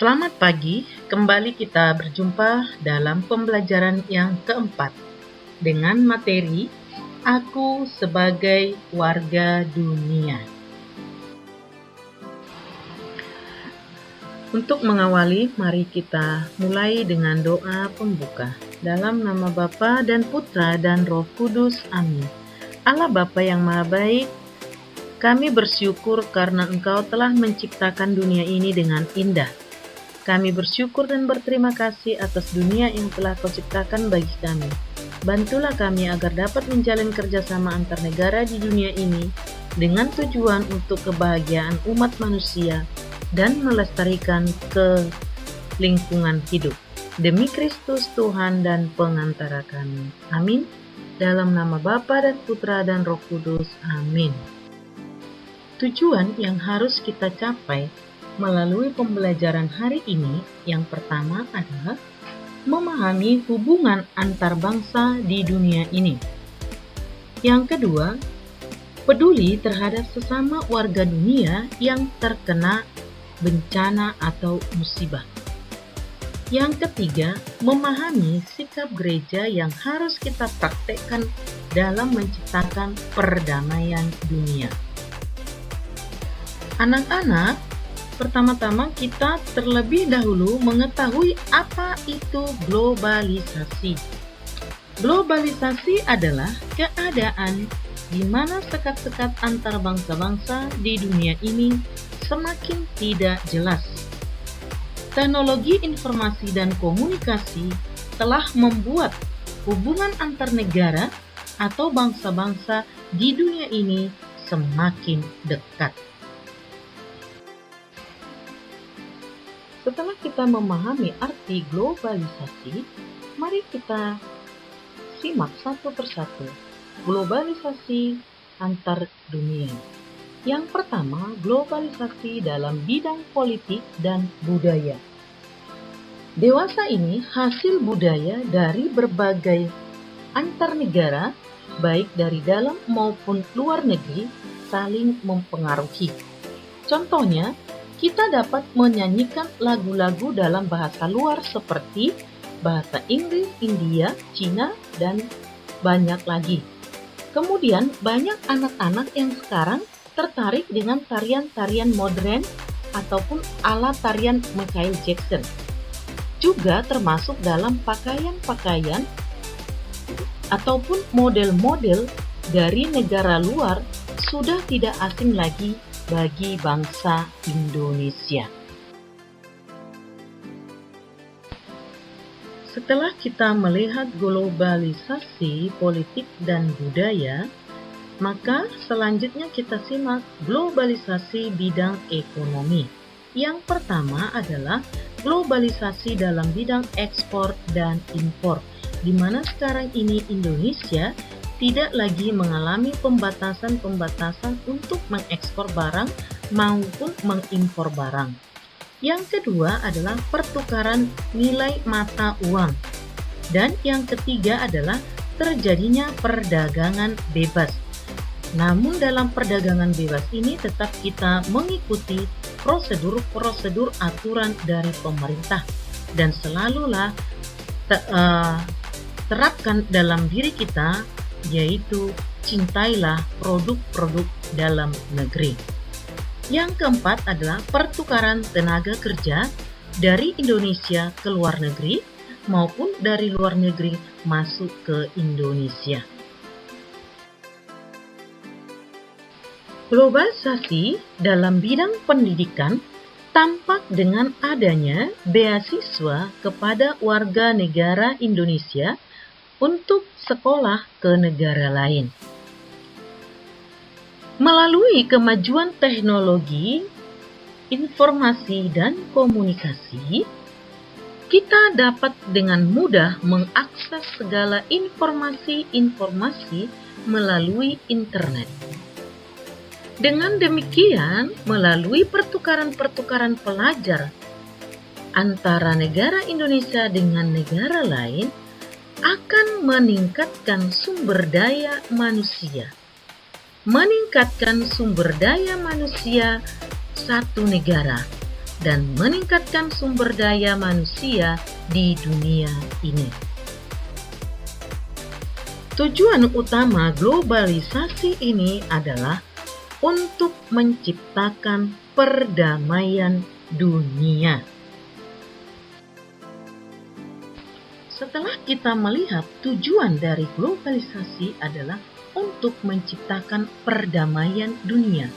Selamat pagi, kembali kita berjumpa dalam pembelajaran yang keempat dengan materi Aku sebagai warga dunia. Untuk mengawali, mari kita mulai dengan doa pembuka. Dalam nama Bapa dan Putra dan Roh Kudus, amin. Allah Bapa yang Maha Baik, kami bersyukur karena Engkau telah menciptakan dunia ini dengan indah. Kami bersyukur dan berterima kasih atas dunia yang telah Kau ciptakan bagi kami. Bantulah kami agar dapat menjalin kerjasama antar negara di dunia ini dengan tujuan untuk kebahagiaan umat manusia dan melestarikan lingkungan hidup. Demi Kristus Tuhan dan pengantara kami. Amin. Dalam nama Bapa dan Putra dan Roh Kudus. Amin. Tujuan yang harus kita capai melalui pembelajaran hari ini, yang pertama adalah memahami hubungan antar bangsa di dunia ini. Yang kedua, peduli terhadap sesama warga dunia yang terkena bencana atau musibah. Yang ketiga, memahami sikap gereja yang harus kita praktekkan dalam menciptakan perdamaian dunia. Anak-anak, pertama-tama kita terlebih dahulu mengetahui apa itu globalisasi. Globalisasi adalah keadaan di mana sekat-sekat antar bangsa-bangsa di dunia ini semakin tidak jelas. Teknologi informasi dan komunikasi telah membuat hubungan antar negara atau bangsa-bangsa di dunia ini semakin dekat. Setelah kita memahami arti globalisasi, mari kita simak satu persatu globalisasi antar dunia. Yang pertama, globalisasi dalam bidang politik dan budaya. Dewasa ini hasil budaya dari berbagai antar negara, baik dari dalam maupun luar negeri, saling mempengaruhi. Contohnya, kita dapat menyanyikan lagu-lagu dalam bahasa luar seperti bahasa Inggris, India, Cina, dan banyak lagi. Kemudian banyak anak-anak yang sekarang tertarik dengan tarian-tarian modern ataupun ala tarian Michael Jackson. Juga termasuk dalam pakaian-pakaian ataupun model-model dari negara luar sudah tidak asing lagi bagi bangsa Indonesia. Setelah kita melihat globalisasi politik dan budaya, maka selanjutnya kita simak globalisasi bidang ekonomi. Yang pertama adalah globalisasi dalam bidang ekspor dan impor, di mana sekarang ini Indonesia tidak lagi mengalami pembatasan-pembatasan untuk mengekspor barang maupun mengimpor barang. Yang kedua adalah pertukaran nilai mata uang. Dan yang ketiga adalah terjadinya perdagangan bebas. Namun dalam perdagangan bebas ini tetap kita mengikuti prosedur-prosedur aturan dari pemerintah. Dan selalulah terapkan dalam diri kita, yaitu cintailah produk-produk dalam negeri. Yang keempat adalah pertukaran tenaga kerja dari Indonesia ke luar negeri maupun dari luar negeri masuk ke Indonesia. Globalisasi dalam bidang pendidikan tampak dengan adanya beasiswa kepada warga negara Indonesia untuk sekolah ke negara lain. Melalui kemajuan teknologi, informasi, dan komunikasi, kita dapat dengan mudah mengakses segala informasi-informasi melalui internet. Dengan demikian, melalui pertukaran-pertukaran pelajar antara negara Indonesia dengan negara lain, akan meningkatkan sumber daya manusia. Meningkatkan sumber daya manusia satu negara dan meningkatkan sumber daya manusia di dunia ini. Tujuan utama globalisasi ini adalah untuk menciptakan perdamaian dunia. Setelah kita melihat tujuan dari globalisasi adalah untuk menciptakan perdamaian dunia.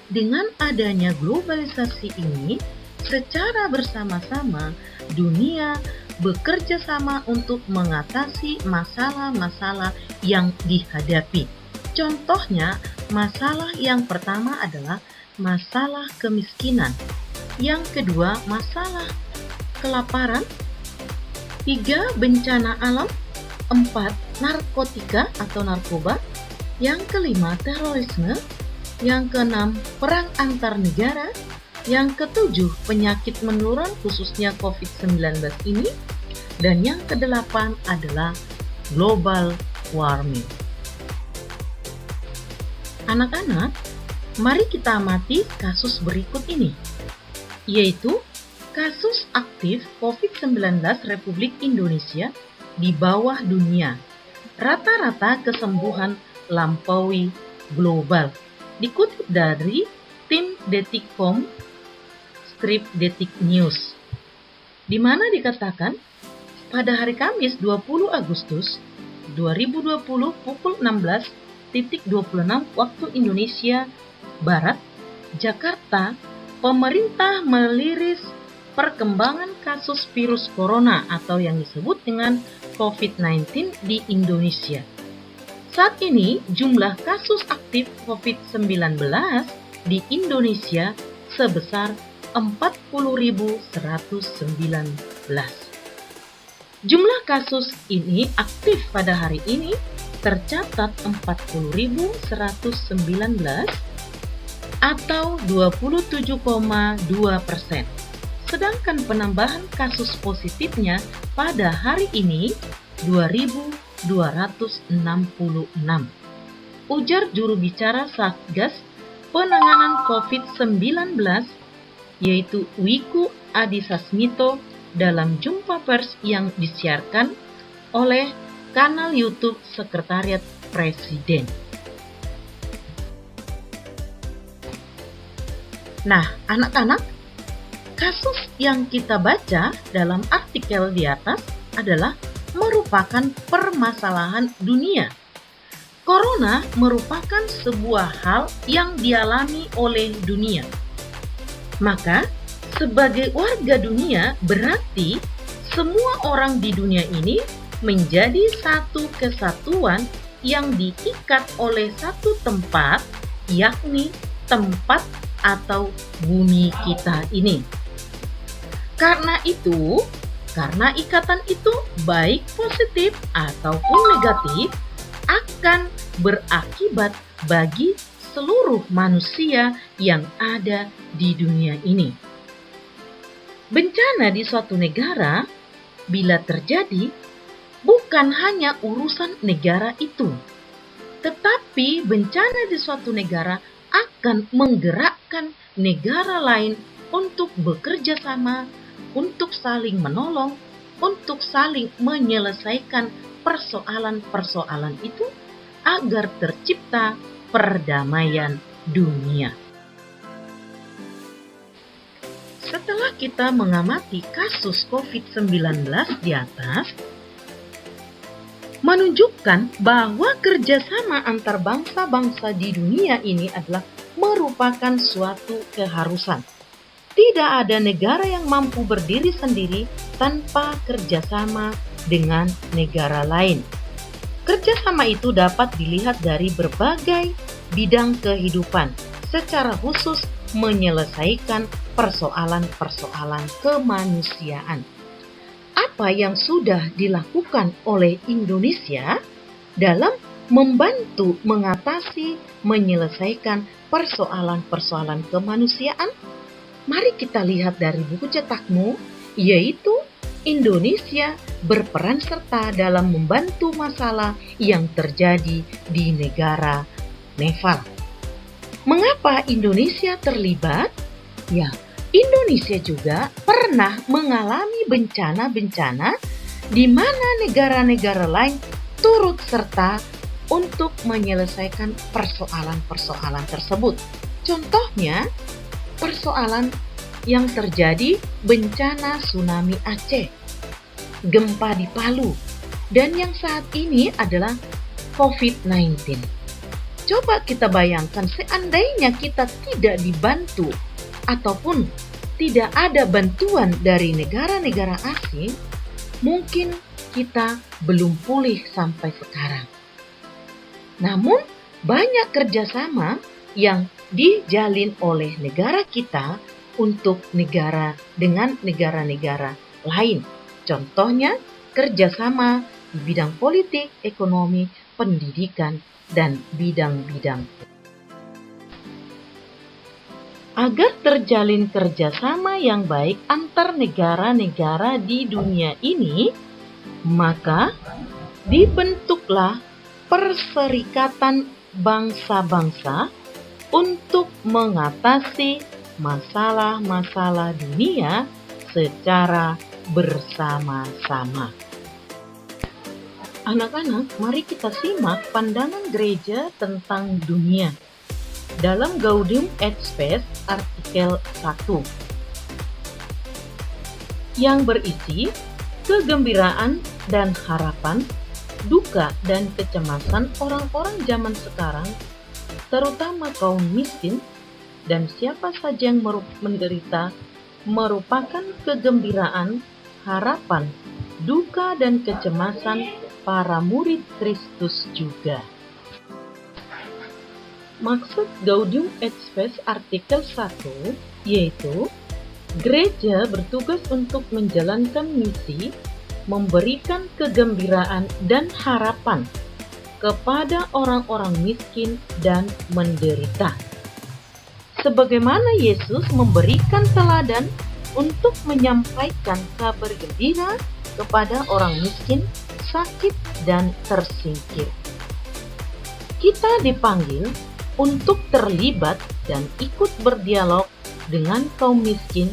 Dengan adanya globalisasi ini, secara bersama-sama dunia bekerja sama untuk mengatasi masalah-masalah yang dihadapi. Contohnya, masalah yang pertama adalah masalah kemiskinan. Yang kedua, masalah kelaparan. 3. Bencana alam. 4. Narkotika atau narkoba. Yang kelima, terorisme. Yang keenam, perang antar negara. Yang ketujuh, penyakit menular khususnya COVID-19 ini. Dan yang kedelapan adalah global warming. Anak-anak, mari kita amati kasus berikut ini, yaitu kasus aktif COVID-19 Republik Indonesia di bawah dunia. Rata-rata kesembuhan lampaui global. Dikutip dari tim Detik.com, strip Detik News, di mana dikatakan pada hari Kamis 20 Agustus 2020 pukul 16.26 waktu Indonesia Barat, Jakarta, pemerintah merilis perkembangan kasus virus corona atau yang disebut dengan COVID-19 di Indonesia. Saat ini jumlah kasus aktif COVID-19 di Indonesia sebesar 40.119. Jumlah kasus ini aktif pada hari ini tercatat 40.119 atau 27,2%. Sedangkan penambahan kasus positifnya pada hari ini 2.266. Ujar juru bicara Satgas Penanganan COVID-19 yaitu Wiku Adhisa Smito dalam jumpa pers yang disiarkan oleh kanal YouTube Sekretariat Presiden. Nah, anak-anak, kasus yang kita baca dalam artikel di atas adalah merupakan permasalahan dunia. Corona merupakan sebuah hal yang dialami oleh dunia. Maka, sebagai warga dunia berarti semua orang di dunia ini menjadi satu kesatuan yang diikat oleh satu tempat, yakni tempat atau bumi kita ini. Karena ikatan itu baik positif ataupun negatif akan berakibat bagi seluruh manusia yang ada di dunia ini. Bencana di suatu negara bila terjadi bukan hanya urusan negara itu, tetapi bencana di suatu negara akan menggerakkan negara lain untuk bekerja sama, untuk saling menolong, untuk saling menyelesaikan persoalan-persoalan itu agar tercipta perdamaian dunia. Setelah kita mengamati kasus COVID-19 di atas, menunjukkan bahwa kerjasama antar bangsa-bangsa di dunia ini adalah merupakan suatu keharusan. Tidak ada negara yang mampu berdiri sendiri tanpa kerjasama dengan negara lain. Kerjasama itu dapat dilihat dari berbagai bidang kehidupan, secara khusus menyelesaikan persoalan-persoalan kemanusiaan. Apa yang sudah dilakukan oleh Indonesia dalam membantu mengatasi, menyelesaikan persoalan-persoalan kemanusiaan? Mari kita lihat dari buku cetakmu, yaitu Indonesia berperan serta dalam membantu masalah yang terjadi di negara Nepal. Mengapa Indonesia terlibat? Ya, Indonesia juga pernah mengalami bencana-bencana di mana negara-negara lain turut serta untuk menyelesaikan persoalan-persoalan tersebut. Contohnya, persoalan yang terjadi bencana tsunami Aceh, gempa di Palu, dan yang saat ini adalah COVID-19. Coba kita bayangkan seandainya kita tidak dibantu ataupun tidak ada bantuan dari negara-negara asing, mungkin kita belum pulih sampai sekarang. Namun, banyak kerjasama yang dijalin oleh negara kita untuk negara dengan negara-negara lain. Contohnya, kerjasama di bidang politik, ekonomi, pendidikan, dan bidang-bidang. Agar terjalin kerjasama yang baik antar negara-negara di dunia ini, maka dibentuklah Perserikatan Bangsa-Bangsa untuk mengatasi masalah-masalah dunia secara bersama-sama. Anak-anak, mari kita simak pandangan gereja tentang dunia dalam Gaudium et Spes artikel 1 yang berisi kegembiraan dan harapan, duka dan kecemasan orang-orang zaman sekarang, terutama kaum miskin dan siapa saja yang menderita, merupakan kegembiraan, harapan, duka dan kecemasan para murid Kristus juga. Maksud Gaudium et Spes artikel 1 yaitu gereja bertugas untuk menjalankan misi memberikan kegembiraan dan harapan kepada orang-orang miskin dan menderita. Sebagaimana Yesus memberikan teladan untuk menyampaikan kabar gembira kepada orang miskin, sakit, dan tersingkir. Kita dipanggil untuk terlibat dan ikut berdialog dengan kaum miskin,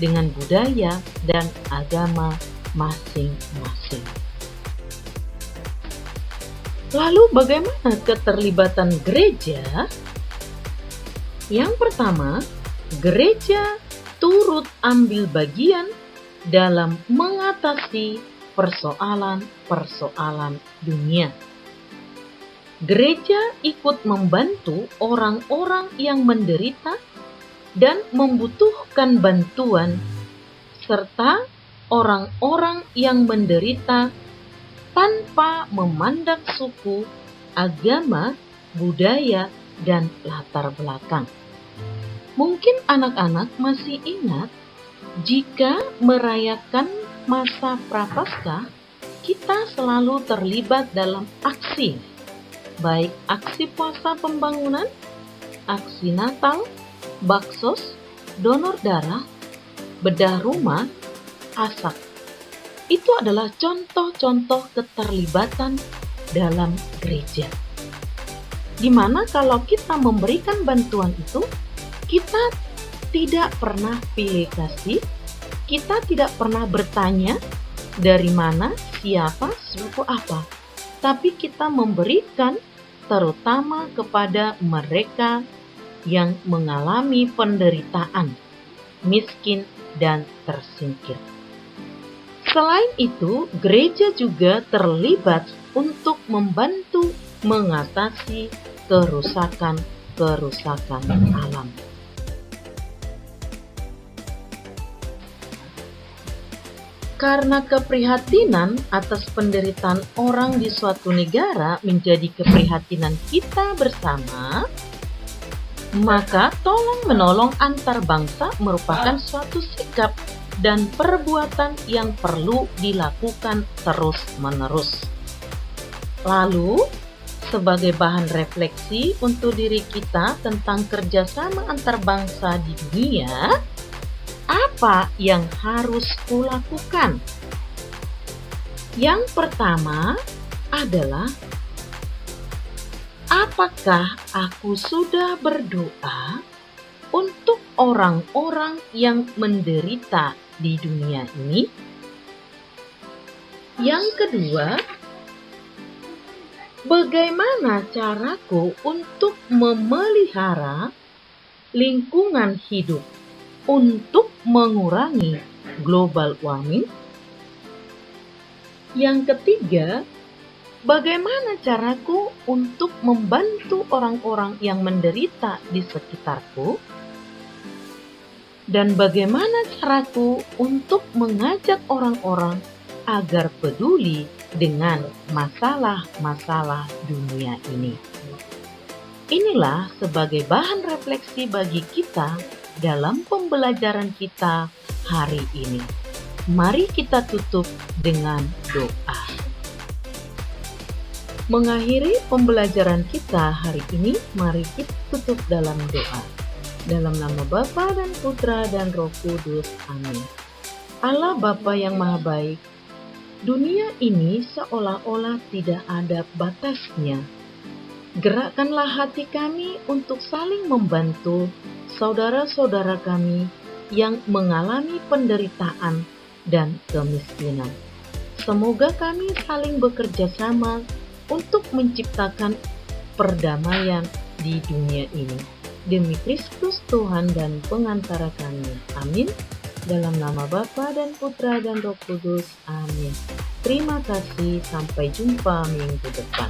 dengan budaya dan agama masing-masing. Lalu bagaimana keterlibatan gereja? Yang pertama, gereja turut ambil bagian dalam mengatasi persoalan-persoalan dunia. Gereja ikut membantu orang-orang yang menderita dan membutuhkan bantuan, serta orang-orang yang menderita tanpa memandang suku, agama, budaya, dan latar belakang. Mungkin anak-anak masih ingat jika merayakan masa Prapaskah, kita selalu terlibat dalam aksi, baik aksi puasa pembangunan, aksi Natal, baksos, donor darah, bedah rumah, asak. Itu adalah contoh-contoh keterlibatan dalam gereja. Di mana kalau kita memberikan bantuan itu, kita tidak pernah pilih kasih, kita tidak pernah bertanya dari mana, siapa, suku apa. Tapi kita memberikan terutama kepada mereka yang mengalami penderitaan, miskin, dan tersingkir. Selain itu, gereja juga terlibat untuk membantu mengatasi kerusakan alam. Karena keprihatinan atas penderitaan orang di suatu negara menjadi keprihatinan kita bersama, maka tolong-menolong antar bangsa merupakan suatu sikap dan perbuatan yang perlu dilakukan terus-menerus. Lalu, sebagai bahan refleksi untuk diri kita tentang kerjasama antar bangsa di dunia, apa yang harus kulakukan? Yang pertama adalah, apakah aku sudah berdoa untuk orang-orang yang menderita di dunia ini. Yang kedua, bagaimana caraku untuk memelihara lingkungan hidup untuk mengurangi global warming? Yang ketiga, bagaimana caraku untuk membantu orang-orang yang menderita di sekitarku? Dan bagaimana caraku untuk mengajak orang-orang agar peduli dengan masalah-masalah dunia ini? Inilah sebagai bahan refleksi bagi kita dalam pembelajaran kita hari ini. Mari kita tutup dengan doa. Mengakhiri pembelajaran kita hari ini, mari kita tutup dalam doa. Dalam nama Bapa dan Putra dan Roh Kudus. Amin. Allah Bapa yang Maha Baik, dunia ini seolah-olah tidak ada batasnya. Gerakkanlah hati kami untuk saling membantu saudara-saudara kami yang mengalami penderitaan dan kemiskinan. Semoga kami saling bekerja sama untuk menciptakan perdamaian di dunia ini. Demi Kristus Tuhan dan pengantara kami. Amin. Dalam nama Bapa dan Putra dan Roh Kudus. Amin. Terima kasih. Sampai jumpa minggu depan.